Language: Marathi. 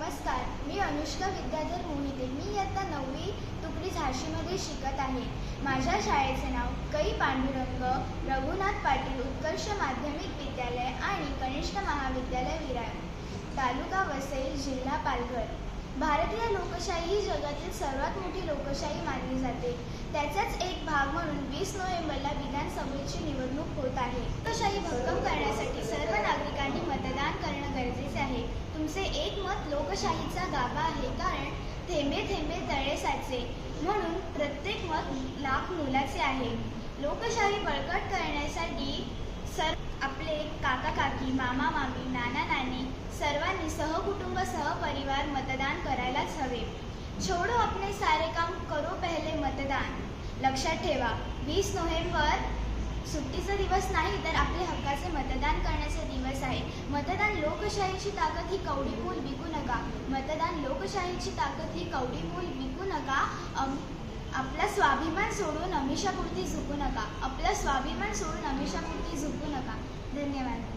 नमस्कार, मी अनुष्का विद्याधर मोहिते. मी इयत्ता 9वी तुकडी झाशीमध्ये शिकत आहे. माझ्या शाळेचे नाव कै पांडुरंग रघुनाथ पाटील उत्कर्ष माध्यमिक विद्यालय आणि कनिष्ठ महाविद्यालय विरार, तालुका वसई, जिल्हा पालघर. भारतीय लोकशाही ही जगातील सर्वात मोठी लोकशाही मानली जाते. त्याचाच एक भाग म्हणून 20 नोव्हेंबरला विधानसभेची निवडणूक होत आहे. लोकशाही भक्कम करण्यासाठी सर्व नागरिकांनी मतदान करणं गरजेचे आहे. तुमचे एक मत लोकशाहीचा गाभा आहे, कारण थेंबे थेंबे तळे साचे, म्हणून प्रत्येक मत लाख मोलाचे आहे. लोकशाही बळकट करण्यासाठी आपले काका काकी, मामा मामी, नाना नानी सर्वांनी सहकुटुंब सहपरिवार मतदान करायलाच हवे. छोडो अपने सारे काम, करो पहले मतदान. लक्षात ठेवा, 20 नोव्हेंबर सुट्टीचा दिवस नाही, तर आपले हक्काचे मतदान करण्याचा दिवस आहे. मतदान लोकशाहीची ताकद ही कवडी मोल विकू नका. मतदान लोकशाहीची ताकद ही कवडी मोल विकू नका. आपला स्वाभिमान सोडून अमिषापुरती झुकू नका. आपला स्वाभिमान सोडून अमिषापुरती झुकू नका. धन्यवाद.